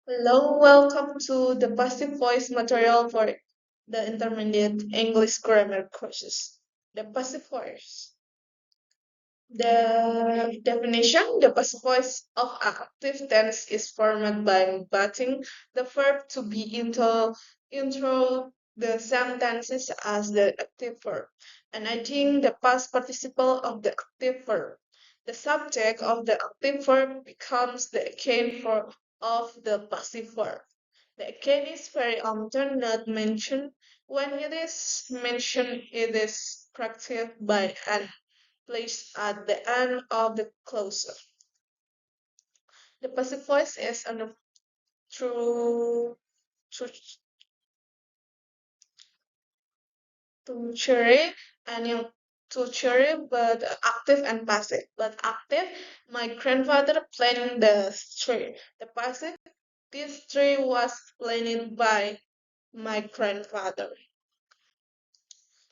Hello, welcome to the passive voice material for the intermediate English grammar courses. The passive voice. The definition, the passive voice of active tense is formed by batting the verb to be into the same tenses as the active verb, and adding the past participle of the active verb. The subject of the active verb becomes the again for of the passive verb. The again is very often not mentioned. When it is mentioned, it is corrected by an placed at the end of the closer. The passive voice is an true cherry and yung cherry, but active and passive. But active, my grandfather planning the tree. The passive, this tree was planted by my grandfather.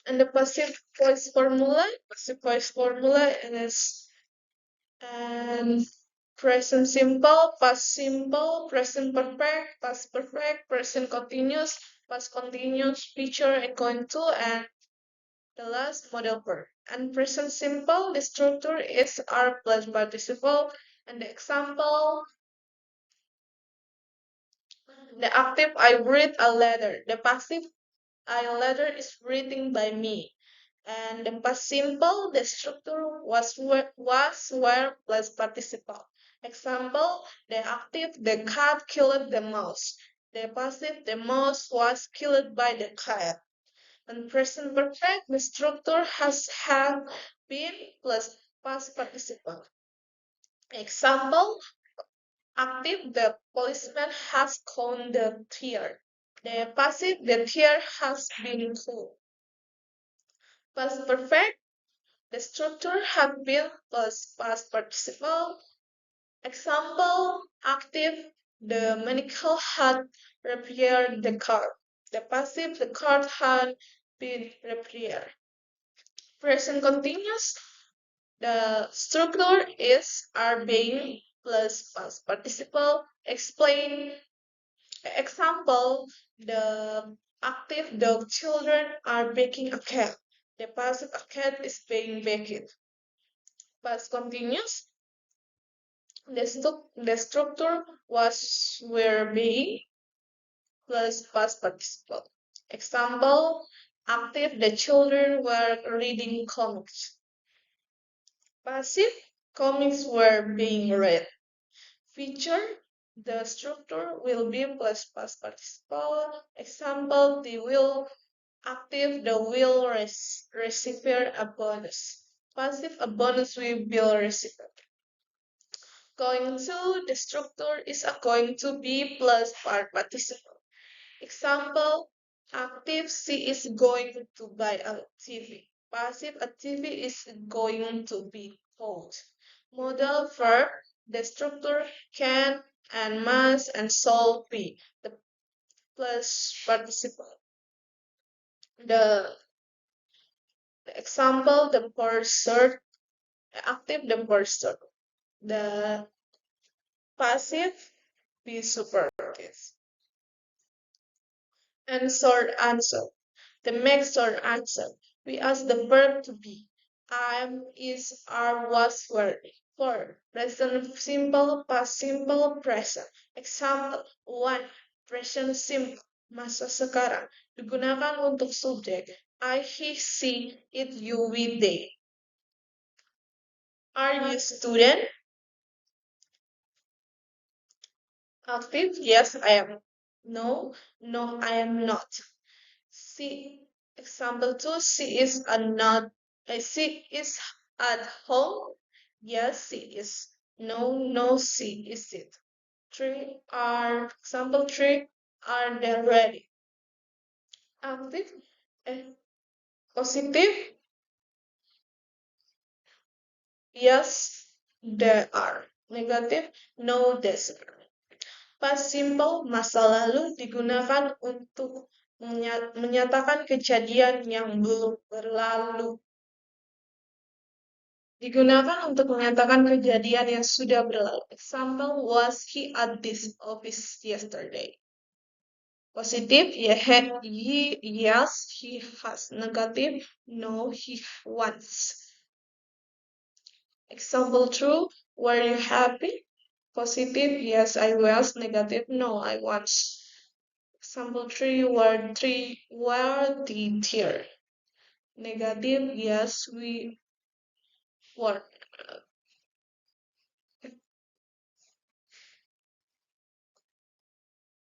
And the passive voice formula is and present simple, past simple, present perfect, present continuous, future and going to, and the last model verb. And present simple, the structure is are plus participle, and the example, the active I read a letter. The passive a letter is written by me. And the past simple, the structure was where plus participle. Example, the active, the cat killed the mouse. The passive, the mouse was killed by the cat. And present perfect, the structure has have been plus past participle. Example, active, the policeman has caught the thief. The passive, the thief has been killed. Past perfect, the structure had been plus past participle. Example, active, the mechanic had repaired the car. The passive, the car had been repaired. Present continuous, the structure is are being plus past participle. Explain. Example, the active, the children are baking a cake. The passive, a cake is being baked. Past continuous, the structure was were being plus past participle. Example, active, the children were reading comics. Passive, comics were being read. Feature, the structure will be plus past participle. Example, the will active, the will receive a bonus. Passive, a bonus will be received. Going to, the structure is going to be plus part participle. Example, active, she is going to buy a TV. Passive, a TV is going to be bought. Modal verb, the structure can and must and shall be. The plus participle. The example, the pursuit, active, the pursuit. The passive, be superlative. And short answer. The next short answer. We ask the verb to be. Am, is, are, was, were. For present simple, past simple, present. Example 1. Present simple. Masa sekarang. Digunakan untuk subjek. I, he, she, it, you, we, they. Are you student? Active? Yes, I am. No, no, I am not. She, example 2, she is she is at home. Yes, she is. No, no, she isn't. 3 are, example 3, are they ready? Active, eh, positive. Yes, they are. Negatif, no, there's. Past simple, masa lalu digunakan untuk menyatakan kejadian yang belum berlalu. Digunakan untuk menyatakan kejadian yang sudah berlalu. Example, was he at this office yesterday? Positif, yes, he has. Negatif, no, he wants. Example true, were you happy? Positive, yes, I was. Negative, no, I was. Example were the tear. Negative, yes, we were.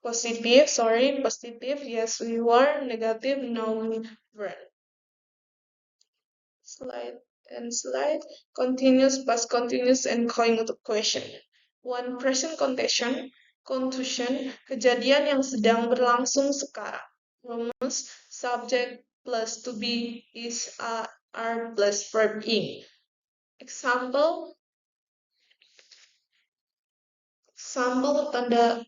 Positive, yes, we were. Negative, no, we weren't. Slide, continuous, past continuous, and calling to question. One, present contusion, kejadian yang sedang berlangsung sekarang. Rumus, subject plus to be is are plus verb in. Example tanda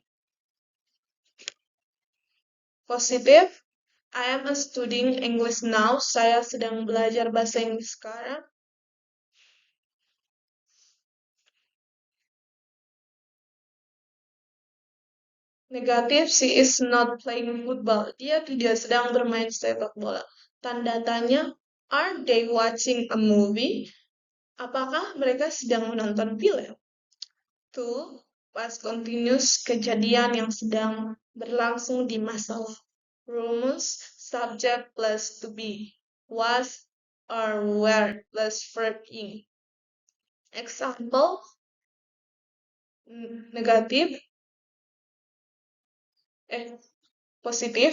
positif. I am studying English now. Saya sedang belajar bahasa Inggris sekarang. Negatif, she is not playing football. Dia tidak sedang bermain sepak bola. Tanda tanya, are they watching a movie? Apakah mereka sedang menonton film? Two, past continuous, kejadian yang sedang berlangsung di masa lalu. Rumus, subject plus to be. Was or were plus verb in. Example, negatif, positive,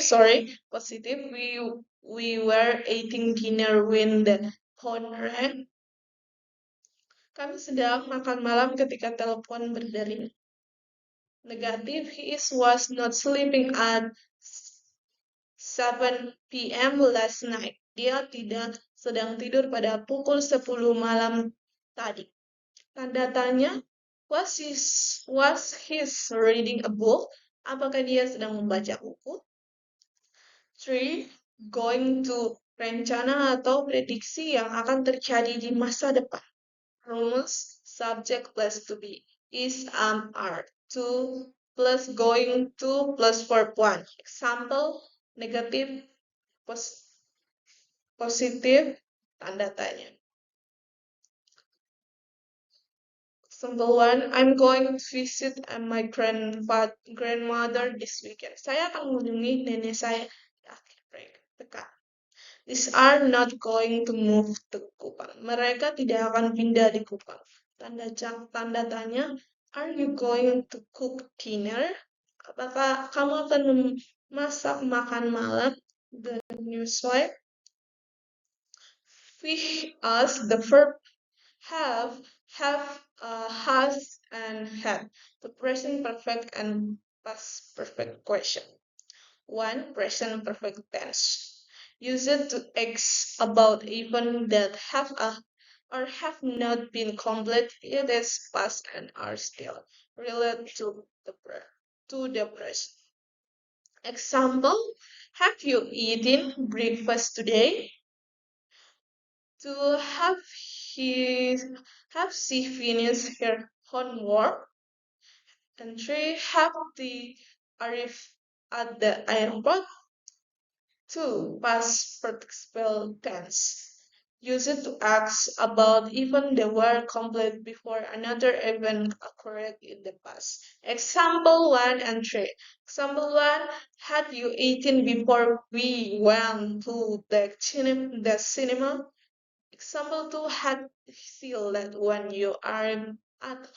we were eating dinner when the phone rang. Kami sedang makan malam ketika telepon berdering. Negatif, was not sleeping at 7 p.m. last night. Dia tidak sedang tidur pada pukul 10 malam tadi. Tanda tanya, was his reading a book? Apakah dia sedang membaca buku? 3. Going to, rencana atau prediksi yang akan terjadi di masa depan. Rumus, subject plus to be, is, are. 2 plus going to plus verb 1. Example, negatif, positif, tanda tanya. Example 1, I'm going to visit my grandmother this weekend. Saya akan mengunjungi nenek saya di akhir pekan. These are not going to move to Kupang. Mereka tidak akan pindah di Kupang. Tanda tanya, are you going to cook dinner? Apakah kamu akan memasak makan malam? The new slide. We ask the verb have, has, and had. The present perfect and past perfect question. 1. Present perfect tense. Use it to ask about events that have or have not been complete. It is past and are still related to the present. Example, have you eaten breakfast today? To have she finished her homework? And 3. Have the arrived at the airport? 2. Past participle tense. Use it to ask about even the were complete before another event occurred in the past. Example 1 and 3. Example 1, had you eaten before we went to the cinema? Example 2, had she left when you are at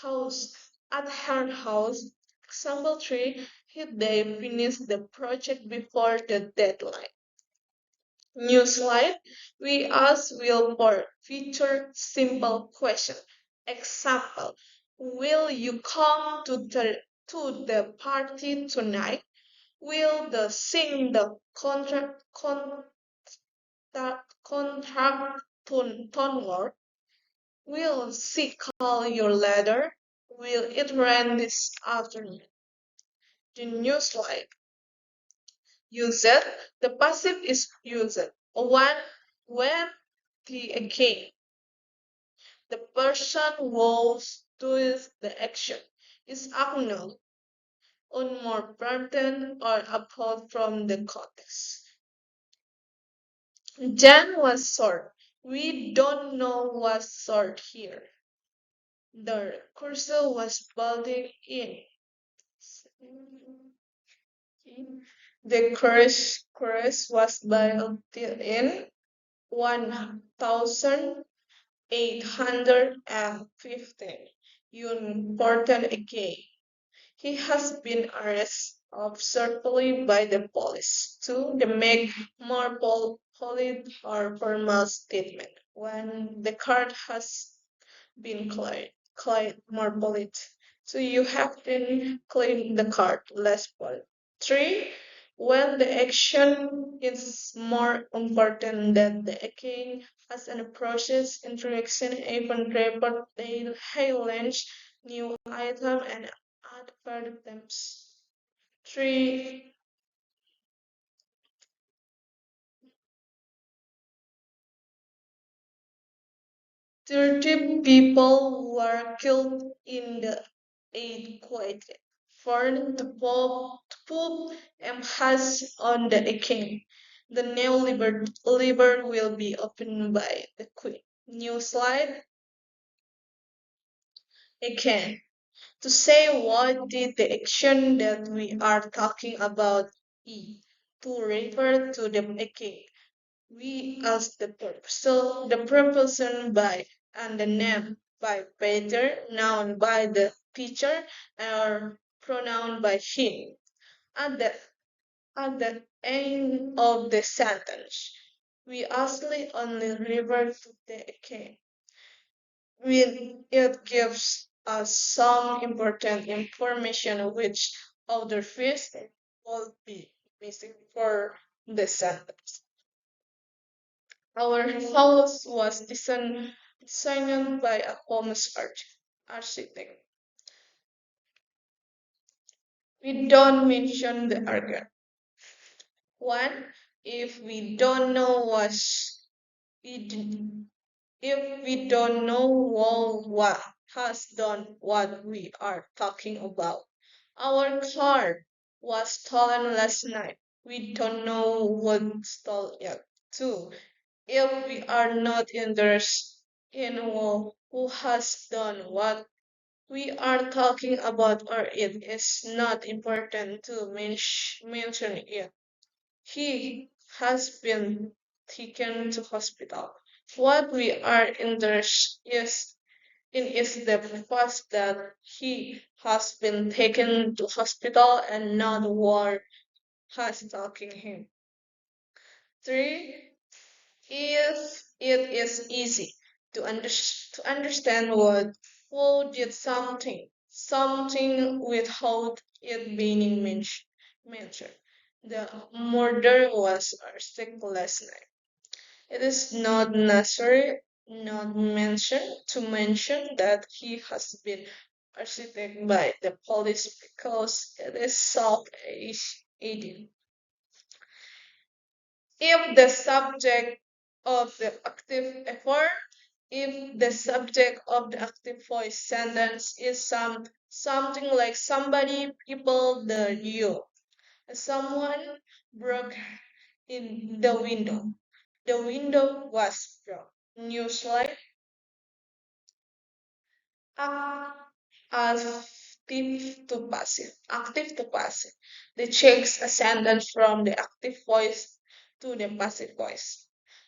her house? Example 3, had they finished the project before the deadline? New slide. We ask will for feature simple question. Example, will you come to the party tonight? Will the sing the contract tone work? Will she call your letter? Will it rain this afternoon? The new slide. Use it. The passive is use it. When the again. The person who does the action is unknown, more certain, or apart from the context. Jan was short. We don't know what's short here. The cursor was building in. The chorus was built in 1815. Important again. He has been arrested absurdly by the police to make more polite or formal statement when the card has been cleared more polite. So you have to clean the card less polite. Three, when the action is more important than the again as an process interaction even report they launch new item and add further items. Three, 30 people were killed in the earthquake. For the Pope emphasized on the king. The new liber will be opened by the Queen. New slide. Again, to say what did the action that we are talking about is to refer to the king. We as the purpose. So the proposition by and the name by Peter, noun by the teacher, or pronoun by him. At the at the end of the sentence, we actually only revert to the king. It gives us some important information which other fields will be missing for the sentence. Our house was designed by a famous architect. We don't mention the argument. One, if we don't know we d- if we don't know what has done what we are talking about. Our car was stolen last night. We don't know what stole it. Two, if we are not interested in who has done what we are talking about or it is not important to mention it. He has been taken to hospital. What we are interested is the fact that he has been taken to hospital and not what has taken him. Three, if it is easy to understand what who did something without it being mentioned. The murder was arrested last night. It is not necessary not mention that he has been arrested by the police because it is self-aiding. If the subject of the active effort, if the subject of the active voice sentence is something like somebody, people, the you, someone broke in the window. The window was broke. New slide. Active to passive. Active to passive. The checks a sentence from the active voice to the passive voice.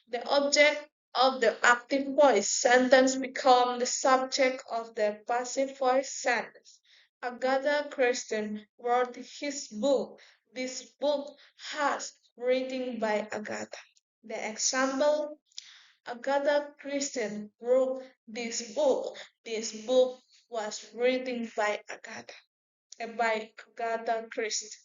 The object of the active voice sentence become the subject of the passive voice sentence. Agatha Christie wrote his book. This book has written by Agatha. The example Agatha Christie wrote this book. This book was written by Agatha Christie.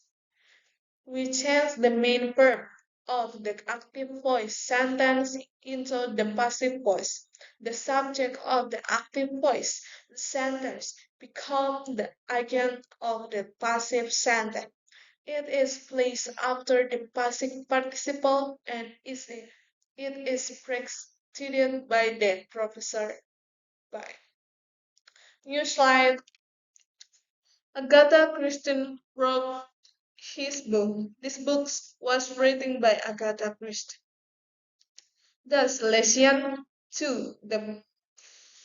We change the main verb of the active voice sentence into the passive voice. The subject of the active voice sentence becomes the agent of the passive sentence. It is placed after the passive participle and it is preceded by the professor. Bye. New slide. Agatha Christie wrote his book. This book was written by Agatha Christie. Thus, lesson 2, the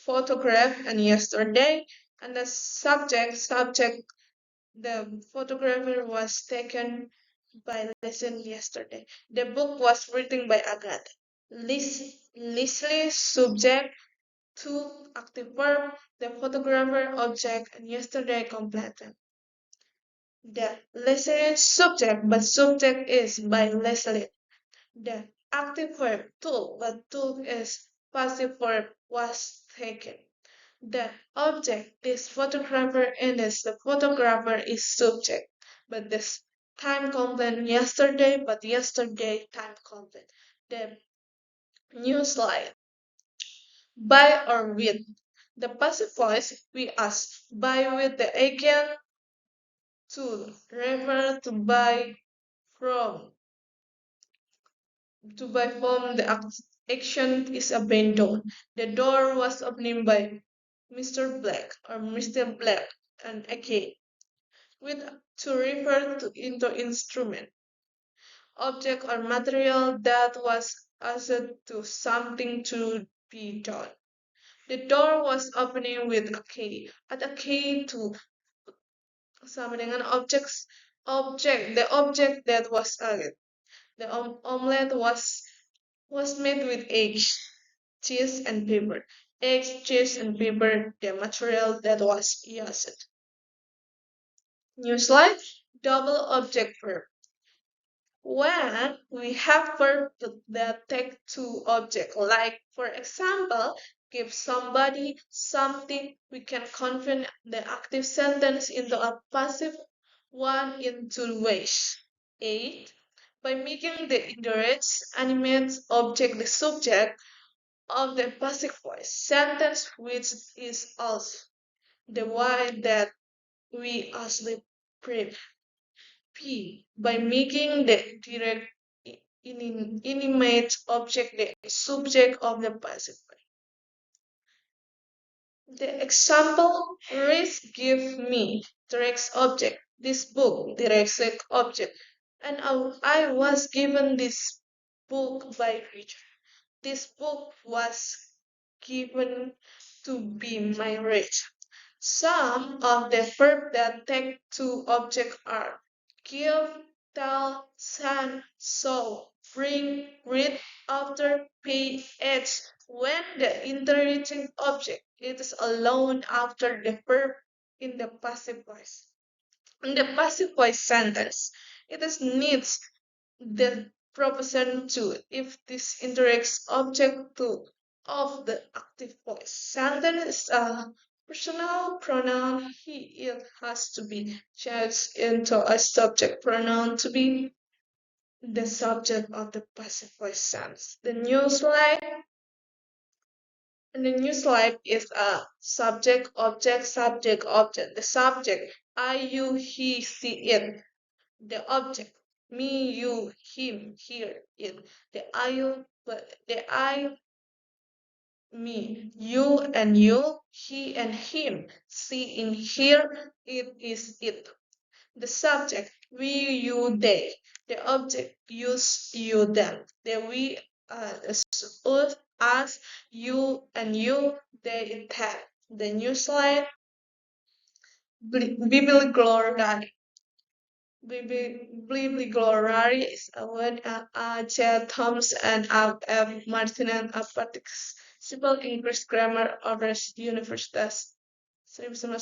photograph and yesterday, and the subject, the photographer was taken by lesson yesterday. The book was written by Agatha. Leslie, subject, 2, active verb, the photographer, object, and yesterday completed. The Leslie subject, but subject is by Leslie. The active verb took, but took is passive verb was taken. The object is photographer and the photographer is subject. But this time complete yesterday, but yesterday time complete. The new slide. By or with. The passive voice we ask by with the again to refer to buy from. To perform the action is abandoned. The door was opened by Mr. Black or Mr. Black and again with to refer to into instrument, object or material that was added to something to be done. The door was opening with a key. At a key to sama dengan the object that was added. The omelette was made with eggs, cheese, and pepper. Eggs, cheese, and pepper, the material that was used. New slide, double object verb. When we have verb that take two objects, like for example, give somebody something, we can convert the active sentence into a passive one in two ways. 8. By making the indirect animate object the subject of the passive voice sentence, which is also the way that we usually prep. P. By making the direct inanimate object the subject of the passive voice. The example reads give me direct object, this book direct object, and I was given this book by Richard. This book was given to be my read. Some of the verbs that take two objects are give, tell, send, show, bring, read, after, pay, edge. When the interrogating object is alone after the verb in the passive voice. In the passive voice sentence, it is needs the proposition to if this interacts object to of the active voice. Sentence is a personal pronoun. He it has to be changed into a subject pronoun to be the subject of the passive voice sentence. The new slide is a subject object. The subject I, you, he, see, it. The object me, you, him, here, it. The me, you and you, he and him, see in here, it is it. The subject we, you, they. The object use, you, them. The we, us, you and you, they, them. The new slide, Bibliglorary. Bibliglorary is a word J. Thoms and F. Martinan a participle English grammar of Universitas 1900